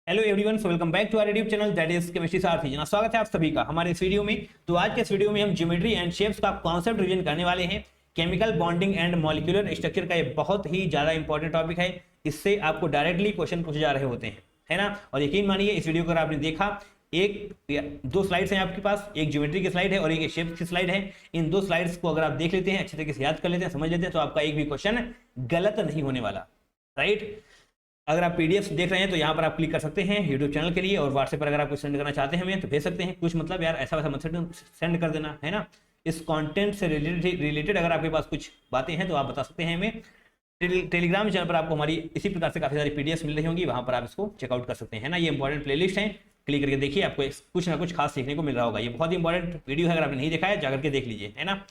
Hello everyone, so welcome back to our YouTube channel that is chemistry Sarathi. जना स्वागत है आप सभी का हमारे इस वीडियो में। तो आज के इस वीडियो में हम ज्योमेट्री एंड शेप्स का कॉन्सेप्ट रिवीजन करने वाले हैं। Chemical bonding and molecular structure का ये बहुत ही ज्यादा इंपॉर्टेंट टॉपिक है। इससे आपको डायरेक्टली क्वेश्चन पूछे जा रहे होते हैं, है ना। और यकीन मानिए इस वीडियो को अगर आपने देखा, दो स्लाइड्स हैं आपके पास, एक ज्योमेट्री की स्लाइड है और एक शेप की स्लाइड है। इन दो स्लाइड्स को अगर आप देख लेते हैं, अच्छे तरीके से याद कर लेते हैं, समझ लेते हैं, तो आपका एक भी क्वेश्चन गलत नहीं होने वाला, राइट। अगर आप पीडीएफ देख रहे हैं तो यहाँ पर आप क्लिक कर सकते हैं यूट्यूब चैनल के लिए, और व्हाट्सएप पर अगर आप कुछ सेंड करना चाहते हैं हमें तो भेज सकते हैं। कुछ मतलब यार ऐसा वैसा मत सेंड कर देना, है ना। इस कंटेंट से रिलेटेड अगर आपके पास कुछ बातें हैं तो आप बता सकते हैं हमें। टेलीग्राम चैनल पर आपको हमारी इसी प्रकार से काफी सारी पीडीएफ मिल रही होंगी, वहां पर आप इसको चेकआउट कर सकते हैं ना। ये इंपॉर्टेंट प्लेलिस्ट है, क्लिक करके देखिए, आपको कुछ ना कुछ खास सीखने को मिल रहा होगा। ये बहुत ही इंपॉर्टेंट वीडियो है, अगर आपने नहीं देखा है जाकर के देख लीजिए, है ना।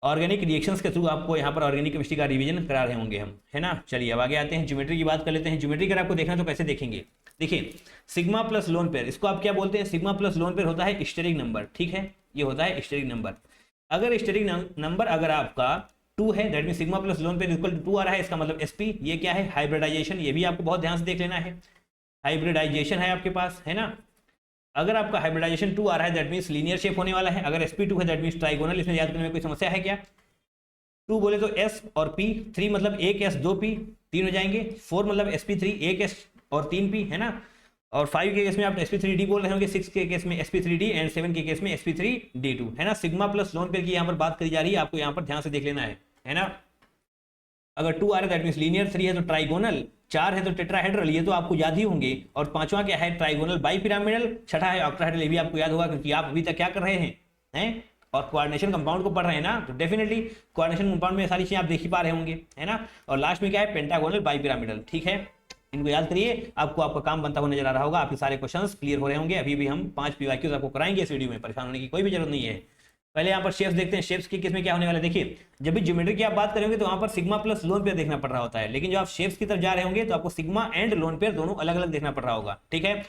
ऑर्गेनिक रिएक्शंस के थ्रू आपको यहाँ पर ऑर्गेनिक केमिस्ट्री का रिवीजन करा रहे होंगे हम, है ना। चलिए अब आगे आते हैं, ज्योमेट्री की बात कर लेते हैं। ज्योमेट्री अगर आपको देखना तो कैसे देखेंगे, देखिए सिग्मा प्लस लोन पेयर, इसको आप क्या बोलते हैं, सिग्मा प्लस लोन पेयर होता है स्टेरिक नंबर, ठीक है। ये होता है स्टेरिक नंबर। अगर स्टेरिक नंबर अगर आपका 2 है, that mean sigma plus lone pair equal to 2 आ रहा है, इसका मतलब sp। ये क्या है, हाइब्रिडाइजेशन। ये भी आपको बहुत ध्यान से देख लेना है, हाइब्रिडाइजेशन है आपके पास, है ना। अगर आपका हाइब्रिडाइजेशन 2 आ रहा है, दैट मीन्स लीनियर शेप होने वाला है। अगर sp2 है, दैट मीन्स ट्राइगोनल। इसमें याद करने में कोई समस्या है क्या। 2 बोले तो s और p, 3 मतलब 1s 2p 3 हो जाएंगे। 4 मतलब sp3 1s और 3p, है ना। और 5 के केस में आप sp3d बोल रहे होंगे, 6 के केस में sp3d एंड 7 के केस में sp3d2, है ना। सिग्मा प्लस लोन पेयर की यहाँ पर बात करी जा रही है, आपको यहाँ पर ध्यान से देख लेना है ना। अगर 2 आ रहा है दैट मीन्स लीनियर, 3 है तो ट्राइगोनल, 4 है तो टेट्राहेड्रल, ये तो आपको याद ही होंगे। और पांचवा क्या है, ट्राइगोनल बाइपिरामिडल। छठा है ऑक्टाहेड्रल, ये भी आपको याद होगा क्योंकि आप अभी तक क्या कर रहे हैं और कोऑर्डिनेशन कंपाउंड को पढ़ रहे हैं ना, तो डेफिनेटली कोऑर्डिनेशन कंपाउंड में सारी चीजें आप देख ही पा रहे होंगे, है ना। और लास्ट में क्या है, पेंटागोनल बाइपिरामिडल, ठीक है। इनको याद करिए, आपको आपका काम बनता हुआ नजर आ रहा होगा, आपके सारे क्वेश्चंस क्लियर हो रहे होंगे। अभी भी हम 5 पीवाईक्यूज आपको कराएंगे इस वीडियो में, परेशान होने की कोई भी जरूरत नहीं है। पहले यहाँ पर शेप्स देखते हैं, शेप्स की किस में क्या होने वाला है। देखिए जब भी ज्योमेट्री की आप बात करेंगे तो वहां पर सिग्मा प्लस लोन पेयर देखना पड़ रहा होता है, लेकिन जब आप शेप्स की तरफ जा रहे होंगे तो आपको सिग्मा एंड लोन पेयर दोनों अलग अलग देखना पड़ रहा होगा, ठीक है।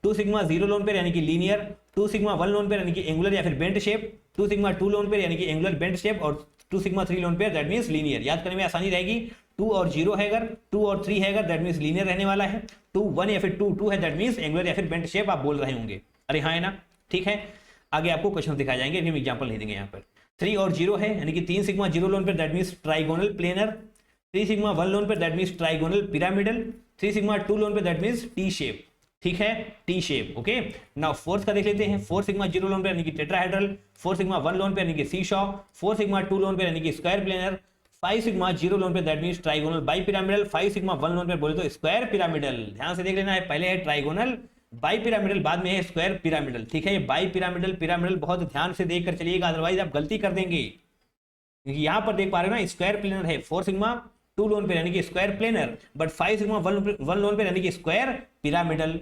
2 सिग्मा 0 लोन पेयर यानी कि लीनियर, 2 सिग्मा 1 लोन पेयर यानी कि एंगुलर या फिर bent shape, 2 sigma 2 lone pair यानी कि एंगुलर बेंट शेप, और 2 sigma 3 lone pair that means linear. याद करने में आसानी रहेगी। 2 और 0 है अगर, 2 और 3 है अगर, दैट मींस लीनियर रहने वाला है। 2 1 या फिर 2 2 है दैट मींस एंगुलर या फिर बेंट शेप आप बोल रहे होंगे। अरे हाँ, है ना, ठीक है। आगे आपको क्वेश्चन दिखाए जाएंगे, अभी हम एग्जांपल नहीं देंगे यहाँ पर। 3 और 0 है यानी कि 3 sigma 0 lone pair that means trigonal planar, 3 sigma 1 lone pair that means trigonal pyramidal, 3 sigma 2 lone pair that means T shape, ठीक है, T shape, okay. Now fourth का देख लेते हैं। 4 सिग्मा 0 लोन पेयर यानी कि टेट्राहेड्रल, 4 सिग्मा 1 लोन पेयर यानी कि सीशॉ, 4 सिग्मा 2 लोन पेयर यानी कि square planar, 5 sigma 0 lone pair that means trigonal bipyramidal, 5 sigma 1 lone pair बोले तो स्क्वायर पिरामिडल। ध्यान से देख लेना है, पहले है ट्राइगोनल बाइपिरामिडल, बाद में है स्क्वायर पिरामिडल, ठीक है। ये बाइपिरामिडल पिरामिडल बहुत ध्यान से देख कर चलिएगा, अदरवाइज आप गलती कर देंगे। क्योंकि यहां पर देख पा रहे हो ना, स्क्वायर प्लेनर है, 4 सिग्मा 2 लोन पेयर यानी कि square planar, but 5 sigma 1 lone pair यानी कि स्क्वायर पिरामिडल,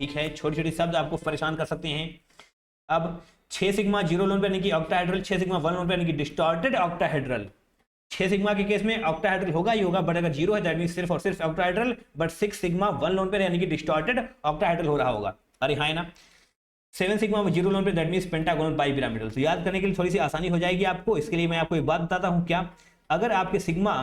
ठीक है। छोटी छोटी शब्द आपको परेशान कर सकते हैं। अब 6 सिग्मा 0 लोन पेयर यानी कि ऑक्टाहेड्रल, 6 सिग्मा 1 लोन पेयर यानी कि डिस्टॉर्टेड ऑक्टाहेड्रल। 6 सिग्मा के केस में ऑक्टाहेड्रल होगा ही होगा, बट अगर 0 है दैट मींस सिर्फ और सिर्फ octahedral, but 6 sigma 1 lone pair यानी कि डिस्टॉर्टेड ऑक्टाहेड्रल हो रहा होगा। अरे हाँ, है ना। 7 sigma 0 lone pair that means pentagonal bipyramidal. तो याद करने के लिए थोड़ी सी आसानी हो जाएगी आपको। इसके लिए मैं आपको एक बात बताता हूं, क्या अगर आपके सिग्मा,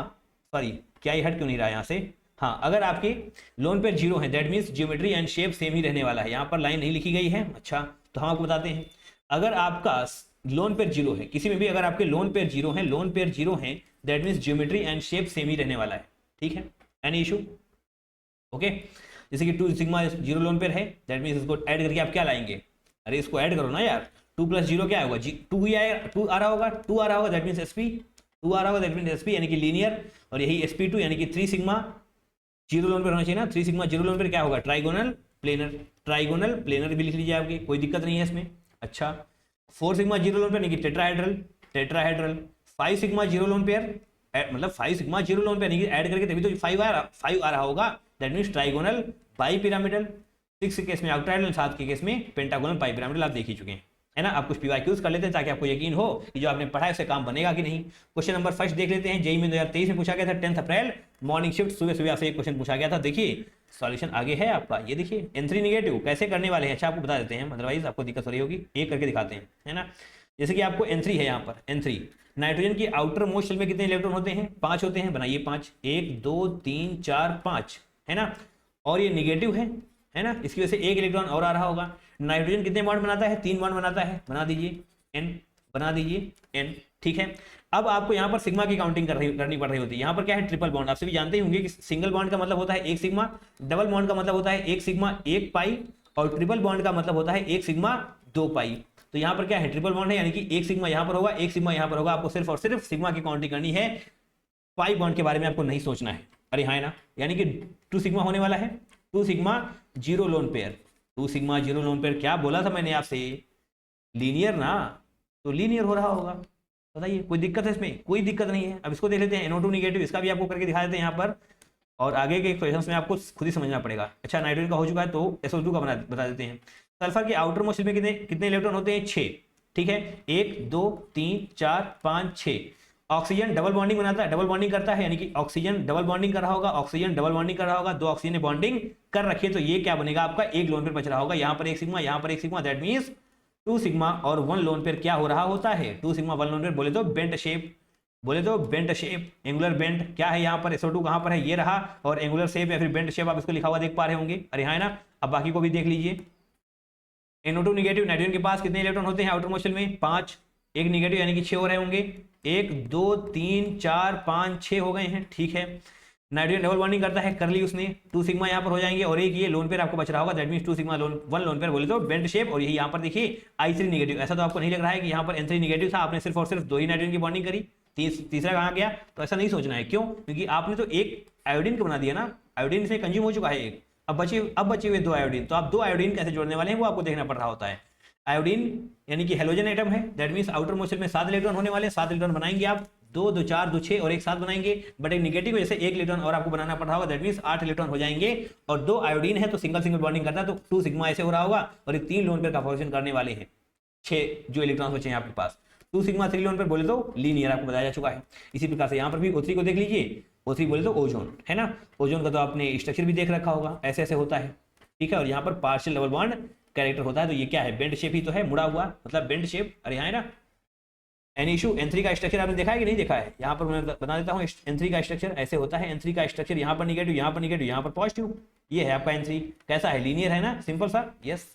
सॉरी क्या ये हट क्यों नहीं रहा यहाँ से, हाँ, अगर आपके लोन पेयर 0 है that means geometry and shape same ही रहने वाला है। यहाँ पर लाइन नहीं लिखी गई है, अच्छा, तो हम आपको बताते हैं। अगर आपका लोन पेयर 0 है, किसी में भी अगर आपके लोन पेयर 0 है, लोन पेयर 0 है, that means geometry and shape same ही रहने वाला है, ठीक है। Any issue, okay. जैसे कि 2 सिग्मा 0 लोन पेयर है, दैट मींस इसको ऐड करके आप क्या लाएंगे, अरे इसको ऐड करो ना यार, 2 + 0 क्या होगा, 2 ही आएगा, 2 आ रहा होगा, 2 आ रहा होगा दैट मींस sp, 2 आ रहा होगा दैट मींस sp यानी कि लीनियर, और यही sp2 यानी कि 3 सिग्मा 0 लोन पेयर होना चाहिए ना। 3 सिग्मा 0 लोन पेयर क्या होगा, ट्राइगोनल प्लेनर, ट्राइगोनल प्लेनर भी लिख लीजिए आपके, कोई दिक्कत नहीं है इसमें, अच्छा। 4 सिग्मा 0 लोन पेयर यानी कि tetrahedral, tetrahedral. 5 sigma 0 lone pair मतलब 5 सिग्मा 0 लोन पेयर यानी कि ऐड करके तभी तो 5 आ रहा होगा, दैट मींस ट्राइगोनल बाइपिरामिडल। 6 के केस में ऑक्टाहेड्रल, 7 के केस में पेंटागोनल बाइपिरामिडल आप देख ही चुके हैं, है ना। आप कुछ पीवाईक्यूज कर लेते हैं ताकि आपको यकीन हो कि जो आपने पढ़ा है उससे काम बनेगा कि नहीं। क्वेश्चन नंबर फर्स्ट देख लेते हैं। जेईई में 2023 में पूछा गया था, 10 अप्रैल मॉर्निंग शिफ्ट, सुबह सुबह आपसे एक क्वेश्चन पूछा गया था। देखिए सॉल्यूशन आगे है आपका, ये देखिए N3 नेगेटिव कैसे करने वाले हैं, अच्छा आपको बता देते हैं, अदरवाइज आपको दिक्कत हो रही होगी, एक करके दिखाते हैं, है ना। जैसे कि आपको N3 है, यहाँ पर N3 नाइट्रोजन की आउटर मोस्ट शेल में कितने इलेक्ट्रॉन होते हैं, 5 होते हैं, बनाइए 5, 1 2 3 4 5, है ना। और ये निगेटिव है, है ना, इसकी वजह से एक इलेक्ट्रॉन और आ रहा होगा। नाइट्रोजन कितने बॉन्ड बनाता है, 3 बॉन्ड बनाता है, बना दीजिए n, बना दीजिए n, ठीक है। अब आपको यहाँ पर सिग्मा की काउंटिंग करनी पड़ रही होती है। यहाँ पर क्या है, ट्रिपल बॉन्ड, आपसे भी जानते ही होंगे कि सिंगल बॉन्ड का मतलब होता है एक सिग्मा, डबल बॉन्ड का मतलब होता है एक सिग्मा 1 पाई, और ट्रिपल बॉन्ड का मतलब होता है एक सिग्मा 2 पाई। तो यहाँ पर क्या है, ट्रिपल बॉन्ड है, यानी कि एक सिग्मा यहाँ पर होगा, एक सिग्मा यहाँ पर होगा। आपको सिर्फ और सिर्फ सिग्मा की काउंटिंग करनी है, पाई बॉन्ड के बारे में आपको नहीं सोचना है। अरे हाँ है ना, यानी कि 2 सिग्मा होने वाला है, 2 sigma 0 lone pair, 2 sigma 0 lone pair. क्या बोला था मैंने आपसे, लीनियर ना, तो लीनियर हो रहा होगा। बताइए कोई दिक्कत है इसमें, कोई दिक्कत नहीं है। अब इसको देख लेते हैं, NO2 निगेटिव, इसका भी आपको करके दिखा देते हैं यहाँ पर, और आगे के क्वेश्चंस में आपको खुद ही समझना पड़ेगा। अच्छा नाइट्रोजन का हो चुका है, तो SO2 का बता देते हैं। सल्फर के आउटर मोस्ट में कितने इलेक्ट्रॉन होते हैं, 6, ठीक है, 1 2 3 4 5 6। ऑक्सीजन डबल बॉन्डिंग बनाता है, डबल बॉन्डिंग करता है, यानी कि ऑक्सीजन डबल बॉन्डिंग कर रहा होगा, ऑक्सीजन डबल बॉन्डिंग कर रहा होगा, 2 ऑक्सीजन ने बॉन्डिंग कर रखी है, तो ये क्या बनेगा आपका, एक लोन पेयर बच रहा होगा। यहाँ पर एक सिग्मा, यहाँ पर एक सिग्मा, दैट मीन्स 2 सिग्मा और 1 लोन पेयर क्या हो रहा होता है, 2 सिग्मा 1 लोन पेयर, बोले तो बेंट शेप, बोले तो बेंट शेप, एंगुलर बेंट। क्या है यहाँ पर, SO2 कहाँ पर है, ये रहा, और एंगुलर शेप या फिर बेंट शेप आप इसको लिखा हुआ देख पा रहे होंगे। अरे हाँ है ना। अब बाकी को भी देख लीजिए। NO2 निगेटिव, नाइट्रोजन के पास कितने इलेक्ट्रॉन होते हैं आउटर मोस्ट में, 5, एक निगेटिव यानी कि 6 हो रहे होंगे, 1 2 3 4 5 6 हो गए हैं, ठीक है। नाइट्रोजन डबल बॉन्डिंग करता है, कर ली उसने, 2 सिग्मा यहाँ पर हो जाएंगे, और एक ये लोन पेयर आपको बच रहा होगा, that means 2 sigma 1 lone pair, बोले तो बेंट शेप। और यही यहाँ पर देखिए I3 निगेटिव। ऐसा तो आपको नहीं लग रहा है कि यहाँ पर N3 निगेटिव था, आपने सिर्फ और सिर्फ 2 ही नाइट्रोजन की बॉन्डिंग करी, तीसरा कहाँ गया, तो ऐसा नहीं सोचना है। क्यों, क्योंकि आपने तो एक आयोडीन को बना दिया ना, आयोडीन इसमें कंज्यूम हो चुका है एक, अब बचे हुए 2 आयोडीन, तो आप 2 आयोडीन कैसे जोड़ने वाले हैं वो आपको देखना पड़ रहा होता है। आयोडीन यानी कि हेलोजन एटम है, दैट मींस आउटर मोस्ट में 7 इलेक्ट्रॉन होने वाले, 7 इलेक्ट्रॉन बनाएंगे आप, 2 2 4 2 6 और एक 7 बनाएंगे, बट एक निगेटिव जैसे एक इलेक्ट्रॉन और आपको बनाना पड़ रहा होगा, दैट मींस 8 इलेक्ट्रॉन हो जाएंगे। और 2 आयोडीन है तो सिंगल बॉन्डिंग करता है, तो 2 सिग्मा ऐसे हो रहा होगा, और ये 3 लोन पेयर का फॉर्मेशन करने वाले हैं, 6 जो इलेक्ट्रॉन बचे हैं आपके पास। 2 सिग्मा 3 लोन पेयर बोले तो लीनियर, आपको बताया जा चुका है। इसी प्रकार से यहाँ पर भी O3 को देख लीजिए, O3 बोले तो ओजोन, है ना। ओजोन का तो आपने स्ट्रक्चर भी देख रखा होगा, ऐसे ऐसे होता है, ठीक है। और यहाँ पर पार्शियल डबल बॉन्ड कैरेक्टर होता है, तो ये क्या है, बेंड शेप ही तो है, मुड़ा हुआ, मतलब बेंड शेप। अरे यहाँ है ना। N3 का स्ट्रक्चर आपने देखा है कि नहीं देखा है, यहाँ पर मैं बता देता हूँ। N3 का स्ट्रक्चर ऐसे होता है, N3 का स्ट्रक्चर यहाँ पर निगेटिव, यहाँ पर निगेटिव, यहाँ पर पॉजिटिव, ये है आपका N3। कैसा है, लीनियर है ना, सिंपल सा, यस।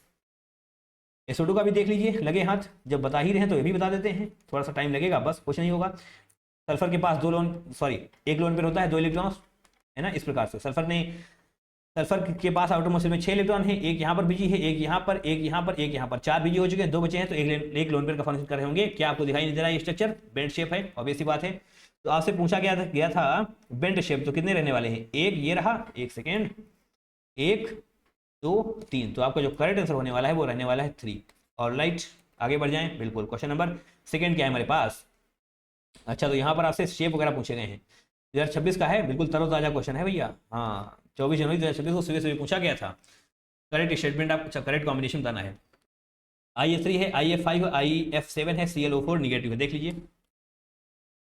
SO2 का भी देख लीजिए, लगे हाथ, जब बता ही रहे हैं तो ये भी बता देते हैं, थोड़ा सा टाइम लगेगा, बस कुछ नहीं होगा। सल्फर के पास एक लोन पेयर होता है, 2 इलेक्ट्रॉन, है ना। इस प्रकार से सल्फर के पास आउटर मोस्ट में 6 इलेक्ट्रॉन है, एक यहाँ पर बिजी है, एक यहाँ पर, एक यहाँ पर, एक यहाँ पर, 4 बिजी हो चुके हैं, 2 बचे हैं, तो एक लोन पेयर का फॉर्मेशन कर रहे होंगे। क्या आपको दिखाई नहीं दे रहा है स्ट्रक्चर, बेंट शेप है, ऑब्वियस सी बात है। तो आपसे पूछा गया था बेंट शेप, तो कितने रहने वाले हैं, एक ये रहा, एक सेकेंड, 1 2 3, तो आपका जो करेक्ट आंसर होने वाला है वो रहने वाला है 3। और लाइट आगे बढ़ जाएं, बिल्कुल। क्वेश्चन नंबर 2 क्या है हमारे पास। अच्छा, तो यहाँ पर आपसे शेप वगैरह पूछे गए हैं, 2026 का है, बिल्कुल तरोताजा क्वेश्चन है भैया। हाँ, 24 जनवरी 2026 को सुबह पूछा गया था। करेक्ट स्टेटमेंट आप, अच्छा करेक्ट कॉम्बिनेशन बताना है। IF3 है, IF5 IF7 है, ClO4 निगेटिव है, देख लीजिए।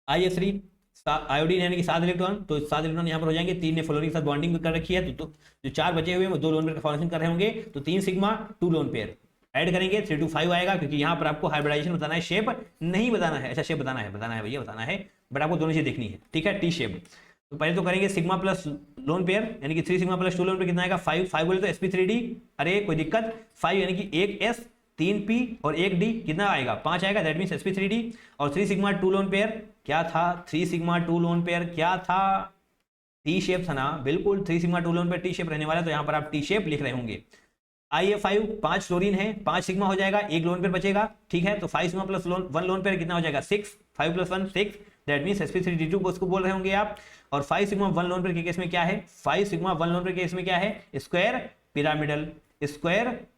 IF3 आयोडीन यानी कि 7 इलेक्ट्रॉन, तो 7 इलेक्ट्रॉन यहाँ पर हो जाएंगे, 3 ने फ्लोरीन के साथ बॉन्डिंग कर रखी है, तो जो 4 बचे हुए हैं वो 2 लोन पेयर का फॉर्मेशन कर रहे होंगे, तो 3 सिग्मा 2 लोन पेयर ऐड करेंगे, 3 to 5 आएगा, क्योंकि यहाँ पर आपको हाइब्रिडाइजेशन बताना है, शेप नहीं बताना है। अच्छा शेप बताना है भैया, बताना है, बट आपको दोनों चीज देखनी है, ठीक है। टी शेप, तो पहले तो करेंगे सिग्मा प्लस लोन पेयर, यानी कि 3 सिग्मा प्लस 2 लोन पेयर कितना आएगा, 5 बोले तो sp3d, अरे कोई दिक्कत, 5 यानी कि 1 s 3 p और 1 d, कितना आएगा, 5 आएगा, दैट मींस sp3d। और 3 सिग्मा 2 लोन पेयर क्या था, 3 सिग्मा 2 लोन पेयर क्या था, टी शेप था ना, बिल्कुल 3 sigma 2 lone pair T shape रहने वाला है, तो यहाँ पर आप टी शेप लिख रहे होंगे। IF5 5 फ्लोरीन है, 5 सिग्मा हो जाएगा, 1 लोन पेयर बचेगा, ठीक है। तो 5 सिग्मा प्लस 1 लोन पेयर कितना हो जाएगा, 6, 5 + 1 6, दैट मींस sp3d2 को उसको बोल रहे होंगे आप। और 5 सिग्मा 1 लोन पेयर के केस में क्या है, 5 सिग्मा 1 लोन पेयर के केस में क्या है, स्क्वायर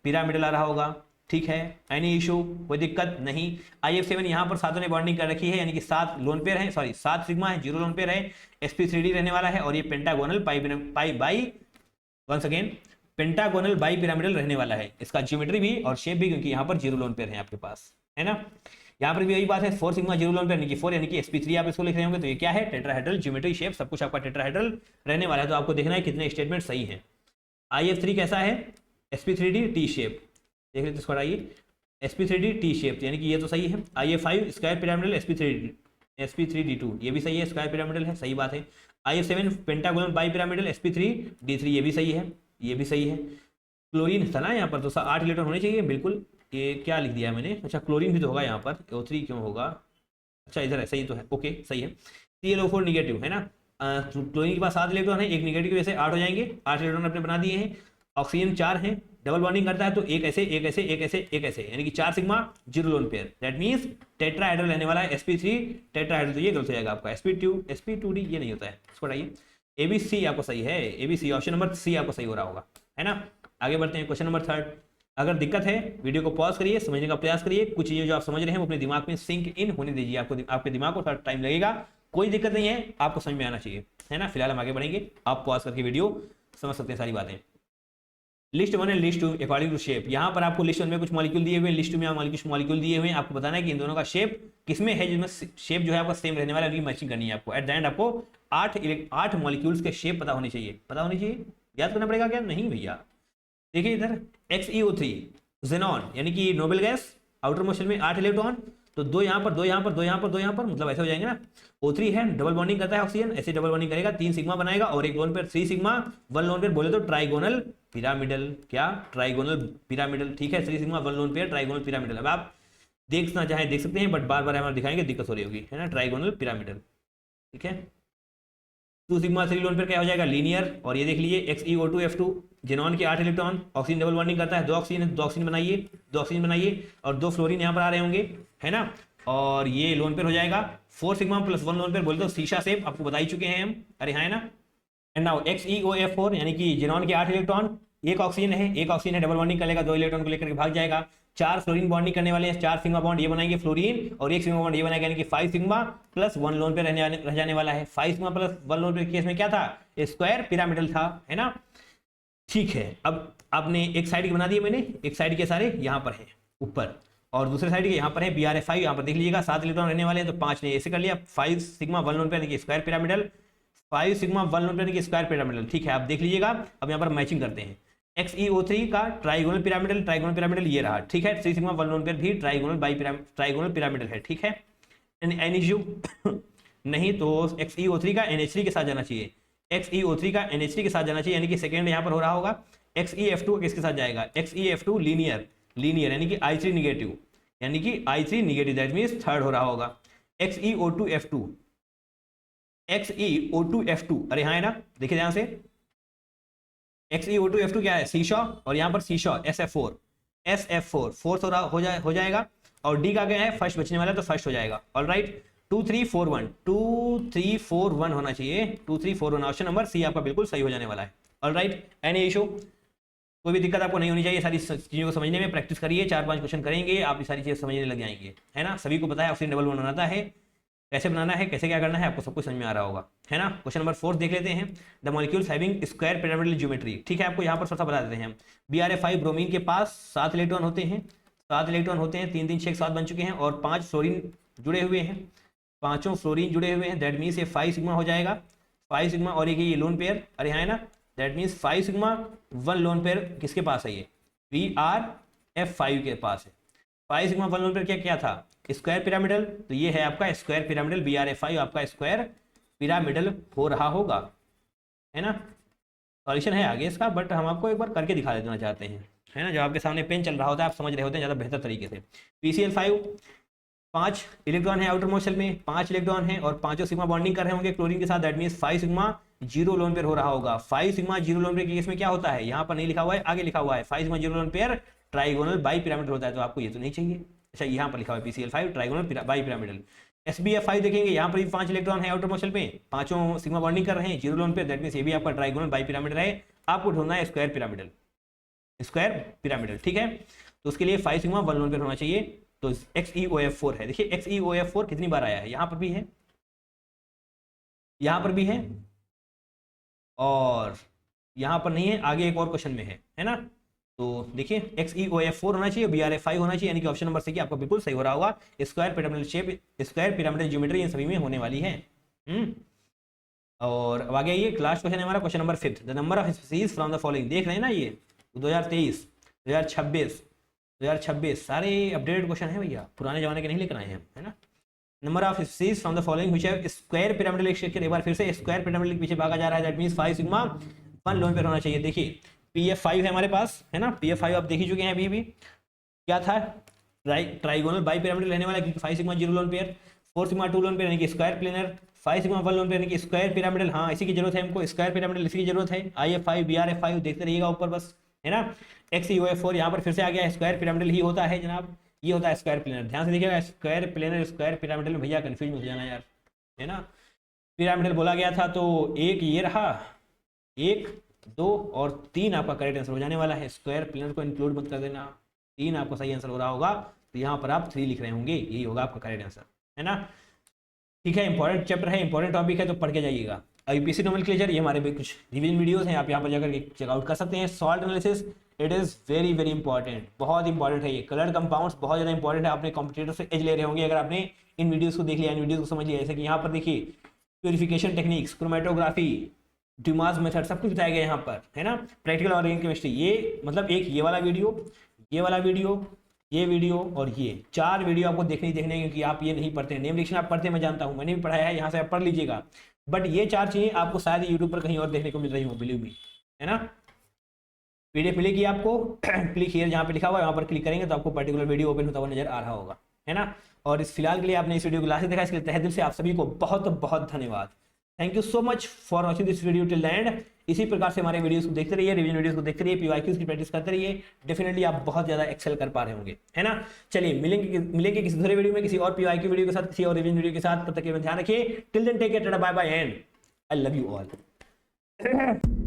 पिरामिडल आ रहा होगा, ठीक है। एनी इशू, कोई दिक्कत नहीं। IF7 यहाँ पर 7 ने बॉन्डिंग कर रखी है, यानी कि 7 लोन पेयर है, 7 सिग्मा है, 0 लोन पेयर है, sp3d रहने वाला है, और ये पेंटागोनल पेंटागोनल बाई पिरामिडल रहने वाला है, इसका ज्योमेट्री भी और शेप भी, क्योंकि यहाँ पर 0 लोन पेयर है आपके पास, है ना। यहाँ पर भी यही बात है, 4 सिग्मा 0 लोन पेयर यानी कि 4 यानी कि sp3 आप इसको लिख रहे होंगे, तो ये क्या है, टेट्राहेड्रल ज्योमेट्री शेप, सब कुछ आपका टेट्राहेड्रल रहने वाला है। तो आपको देखना है कितने स्टेटमेंट सही है। IF3 कैसा है, sp3d टी शेप, देख लेते इसको, हटाइए, sp3d टी शेप, यानी कि ये तो सही है। IF5 स्क्वायर पिरामिडल sp3d2, ये भी सही है, स्क्वायर पिरामिडल है, सही बात है। IF7 pentagonal bi pyramidal sp3d3, ये भी सही है, ये भी सही है। क्लोरीन था ना यहाँ पर, तो 8 इलेक्ट्रॉन होने चाहिए बिल्कुल। ये क्या लिख दिया है मैंने, अच्छा क्लोरीन भी तो होगा यहाँ पर, O3 क्यों होगा, अच्छा इधर है, सही तो है, ओके सही है। ClO4 निगेटिव है ना, क्लोरीन के पास 7 इलेक्ट्रॉन है, एक निगेटिव की वजह से 8 हो जाएंगे, 8 इलेक्ट्रॉन अपने बना दिए हैं। ऑक्सीजन 4 है, डबल बॉन्डिंग करता है तो एक ऐसे एक ऐसे एक ऐसे एक ऐसे, यानी कि 4 sigma 0 lone pair, that means tetrahedral रहने वाला है sp3 टेट्राहेड्रल, तो ये गलत हो जाएगा आपका, sp2d ये नहीं होता है, इसको हटाइए। ABC आपको सही है, ABC ऑप्शन नंबर C आपको सही हो रहा होगा, है ना। आगे बढ़ते हैं क्वेश्चन नंबर 3। अगर दिक्कत है वीडियो को पॉज करिए, समझने का प्रयास करिए, कुछ चीजें जो आप समझ रहे हैं वो अपने दिमाग में सिंक इन होने दीजिए, आपको आपके दिमाग को थोड़ा टाइम लगेगा, कोई दिक्कत नहीं है, आपको समझ में आना चाहिए, है ना। फिलहाल हम आगे बढ़ेंगे, आप पॉज करके वीडियो समझ सकते हैं सारी बातें। List 1 and list 2 according to shape, यहाँ पर आपको लिस्ट 1 में कुछ मॉलिक्यूल दिए हुए हैं, लिस्ट 2 में कुछ मॉलिक्यूल दिए हुए हैं, आपको बताना है कि इन दोनों का शेप किसमें है, जिसमें शेप जो है आपका सेम रहने वाला है, मैचिंग करनी है आपको। एट द एंड आपको 8 मॉलिक्यूल्स के शेप पता होनी चाहिए, याद करना पड़ेगा क्या, नहीं भैया। देखिए इधर XeO3 जेनॉन, यानी कि नोबेल गैस, आउटर मोशन में 8 इलेक्ट्रॉन, तो 2 यहाँ पर 2 यहाँ पर 2 यहाँ पर 2 यहाँ पर, मतलब ऐसे हो जाएंगे ना। O3 है, डबल बॉन्डिंग करता है ऑक्सीजन, ऐसे डबल बॉन्डिंग करेगा, 3 सिग्मा बनाएगा और एक lone pair 3 sigma, 1 lone pair बोले तो ट्राइगोनल पिरामिडल, क्या ट्राइगोनल पिरामिडल, ठीक है, 3 sigma 1 lone pair trigonal pyramidal. अब आप देखना चाहे देख सकते हैं, बट बार बार हमारे दिखाएंगे दिक्कत हो रही होगी, है ना, ट्राइगोनल पिरामिडल, ठीक है। 2 सिग्मा 3 लोन पेयर क्या हो जाएगा, लीनियर। और ये देख लीजिए XeO2F2 जेनॉन के 8 इलेक्ट्रॉन, ऑक्सीजन डबल बॉन्डिंग करता है, 2 ऑक्सीजन बनाइए और 2 फ्लोरीन यहाँ पर आ रहे होंगे, है ना। और ये लोन पेयर हो जाएगा 4 सिग्मा प्लस 1 लोन पेयर, बोलते हो शीशा शेप, आपको बता ही चुके हैं हम, अरे हाँ है ना। एंड नाउ XeOF4 यानी कि जेनॉन के 8 इलेक्ट्रॉन, एक ऑक्सीजन है, डबल बॉन्डिंग कर लेगा, 2 इलेक्ट्रॉन को लेकर के भाग जाएगा, 4 फ्लोरीन बॉन्डिंग करने वाले हैं, 4 सिग्मा बॉन्ड ये बनाएंगे फ्लोरीन और 1 सिग्मा बॉन्ड ये बनाएगा, यानी कि 5 सिग्मा प्लस 1 लोन पे रह जाने वाला है। 5 सिग्मा प्लस 1 लोन पे केस में क्या था, स्क्वायर पिरामिडल था, है ना। ठीक है, अब आपने एक साइड के बना दिए मैंने, एक साइड के सारे यहाँ पर है ऊपर और दूसरे साइड के यहाँ पर है BRF5, यहाँ पर देख लीजिएगा 7 इलेक्ट्रॉन रहने वाले हैं, तो 5 ने ऐसे कर लिया, 5 सिग्मा 1 लोन पे यानी कि स्क्वायर पिरामिडल, 5 सिग्मा 1 लोन पे यानी कि स्क्वायर पिरामिडल, ठीक है। आप देख लीजिएगा, अब यहाँ पर मैचिंग करते हैं। XeO3 का ट्राइगोनल पिरामिडल ये रहा, ठीक है। 3 सिग्मा 1 लोन पेयर भी ट्राइगोनल पिरामिडल है, ठीक है। NHU नहीं तो XeO3 का NH3 के साथ जाना चाहिए, XeO3 का NH3 के साथ जाना चाहिए, यानी कि सेकेंड यहाँ पर हो रहा होगा। XeF2 किसके साथ जाएगा, XeF2 लीनियर यानी कि I3 negative, that means third हो रहा होगा। XeO2F2 अरे हाँ है ना, देखिए ध्यान से, XeO2F2 क्या है, सीशॉ, और यहाँ पर सीशॉ SF4 फोर्थ हो जाएगा, और डी का क्या है, फर्स्ट बचने वाला, तो फर्स्ट हो जाएगा। ऑल राइट, 2 3 4 1 होना चाहिए, 2 3 4 1, ऑप्शन नंबर सी आपका बिल्कुल सही हो जाने वाला है। ऑल राइट, एनी इशू, कोई भी दिक्कत आपको नहीं होनी चाहिए, सारी चीज़ों को समझने में प्रैक्टिस करिए, 4-5 क्वेश्चन करेंगे, आप ये सारी चीज़ें समझने लग जाएंगे, है ना। सभी को पता है ऑक्सीजन डबल बॉन्ड बनाता है, कैसे बनाना है, कैसे क्या करना है, आपको सब कुछ समझ में आ रहा होगा, है ना। क्वेश्चन नंबर 4 देख लेते हैं। The molecules having square pyramidal geometry, ठीक है, आपको यहाँ पर थोड़ा बता देते हैं। BRF5 ब्रोमीन के पास 7 इलेक्ट्रॉन होते हैं, 3 3 6 7 बन चुके हैं, और 5 फ्लोरीन जुड़े हुए हैं, पांचों फ्लोरीन जुड़े हुए हैं, दैट मीन्स ये 5 सिग्मा हो जाएगा, 5 सिग्मा, और एक ये लोन पेयर, अरे हाँ है ना, that means 5 sigma 1 lone pair किसके पास है, ये BRF5 के पास है। 5 सिग्मा 1 लोन पेयर क्या था, स्क्वायर पिरामिडल, तो ये है आपका स्क्वायर पिरामिडल, BRF5 आपका स्क्वायर पिरामिडल हो रहा होगा, है ना। सॉल्यूशन है आगे इसका, बट हम आपको एक बार करके दिखा देना चाहते हैं, है ना। जो आपके सामने पेन चल रहा होता है, आप समझ रहे होते हैं ज़्यादा बेहतर तरीके से। PCl5 5 इलेक्ट्रॉन है आउटर मोशन में, 5 इलेक्ट्रॉन है और पांचों सिग्मा बॉन्डिंग कर रहे होंगे क्लोरीन के साथ, that means 5 sigma 0 lone pair हो रहा होगा। 5 सिग्मा 0 लोन पेयर के केस में क्या होता है, यहाँ पर नहीं लिखा हुआ है, आगे लिखा हुआ है 5 sigma 0 lone pair trigonal bi pyramidal होता है, तो आपको ये तो नहीं चाहिए। अच्छा, यहाँ पर लिखा हुआ है PCl5 trigonal bi pyramidal. SbF5 देखेंगे, यहाँ पर भी 5 इलेक्ट्रॉन है आउटर मोशन में, पांचों सिग्मा बॉन्डिंग कर रहे हैं 0 लोन पेयर, दैट मींस ये भी आपका ट्राइगोनल बाई पिरामिडल है। आपको ढूंढना है स्क्वायर पिरामिडल, ठीक है। तो उसके लिए 5 सिग्मा 1 लोन पेयर होना चाहिए, तो XeOF4 है। देखिए XeOF4 कितनी बार आया है, यहाँ पर भी है, यहाँ पर भी है, और यहाँ पर नहीं है, आगे एक और क्वेश्चन में है ना। तो देखिए XeOF4 होना चाहिए, BRF5 होना चाहिए, यानी कि ऑप्शन नंबर सी आपको बिल्कुल सही हो रहा होगा। Square pyramidal shape, square pyramidal geometry इन सभी में होने वाली है। और अब आगे ये लास्ट क्वेश्चन है हमारा, question number 5। The number of species from the following, देख रहे हैं ना, ये 2023 2026 सारे अपडेटेड क्वेश्चन है भैया, पुराने जमाने के नहीं लेकर आए हैं, है ना। Number of species from the following which have square pyramidal structure, एक बार फिर से स्क्वायर पिरामिडल के पीछे भागा जा रहा है, that means 5 sigma 1 lone pair होना चाहिए। देखिए PF5 है हमारे पास, है ना। PF5 आप देख ही चुके हैं अभी भी। क्या था, ट्राइगोनल बाई पिरामिडल रहने वाला, क्योंकि 5 sigma 0 lone pair, 4 sigma 2 lone pair यानी कि square planar, 5 sigma 1 lone pair यानी कि स्क्वायर पिरामिडल। हाँ, इसी की जरूरत है हमको, स्क्वायर पिरामिडल इसी की जरूरत है। IF5 BRF5 देखते रहिएगा ऊपर बस, है ना। XeOF4 यहाँ पर फिर से आ गया, स्क्वायर पिरामिडल ही होता है जनाब, ये होता है स्क्वायर प्लेनर। ध्यान से देखिएगा, स्क्वायर प्लेनर स्क्वायर पिरामिडल में भैया कंफ्यूज मत हो जाना यार, है ना। पिरामिडल बोला गया था तो एक ये रहा, 1 2 और 3 आपका करेक्ट आंसर हो जाने वाला है। स्क्वायर प्लेनर को इंक्लूड मत कर देना, 3 आपको सही आंसर हो रहा होगा, तो यहाँ पर आप 3 लिख रहे होंगे, यही होगा आपका करेक्ट आंसर, है ना। ठीक है, इंपॉर्टेंट चैप्टर है, इंपॉर्टेंट टॉपिक है, तो पढ़ के जाइएगा। IUPAC नोमेनक्लेचर, ये हमारे भी कुछ रिवीजन वीडियोस हैं, आप यहाँ पर जाकर चेकआउट कर सकते हैं। Salt analysis, it is very very important, बहुत इंपॉर्टेंट है ये। कलर कंपाउंड्स बहुत ज़्यादा इंपॉर्टेंट है, आपने कॉम्पिटिटर से एज ले रहे होंगे अगर आपने इन वीडियोज़ को देख लिया, इन वीडियोज़ को समझ लिया। जैसे कि यहाँ पर देखिए, purification techniques, chromatography, Dumas method, सब कुछ बताया गया यहाँ पर, है ना। प्रैक्टिकल ऑर्गेनिक केमिस्ट्री, ये मतलब एक ये वाला वीडियो, ये वाला वीडियो, ये वीडियो और ये 4 वीडियो आपको देखने हैं, क्योंकि आप ये नहीं पढ़ते हैं। नेम रिएक्शन आप पढ़ते हैं, मैं जानता हूँ, मैंने भी पढ़ाया है, यहाँ से आप पढ़ लीजिएगा। बट ये 4 चीज़ें आपको शायद यूट्यूब पर कहीं और देखने को मिल रही हो, बिलीव मी, है ना। PDF मिलेगी आपको, क्लिक हियर जहाँ पे लिखा हुआ है, वहाँ पर क्लिक करेंगे तो आपको पर्टिकुलर वीडियो ओपन होता हुआ नजर आ रहा होगा, है ना। और इस फिलहाल के लिए आपने इस वीडियो को लास्ट तक देखा, इसके लिए तहे दिल से आप सभी को बहुत बहुत धन्यवाद। Thank you so much for watching this video till the end. इसी प्रकार से हमारे वीडियोस को देखते रहिए, रिवीजन वीडियोस को देखते रहिए, PYQs की प्रैक्टिस करते रहिए, डेफिनेटली आप बहुत ज्यादा एक्सेल कर पा रहे होंगे, है ना। चलिए मिलेंगे किसी दूसरे वीडियो में, किसी और PYQ वीडियो के साथ, किसी और रिवीजन वीडियो के साथ। तब तक के ध्यान रखिए, till then take care, tata bye bye and I love you all.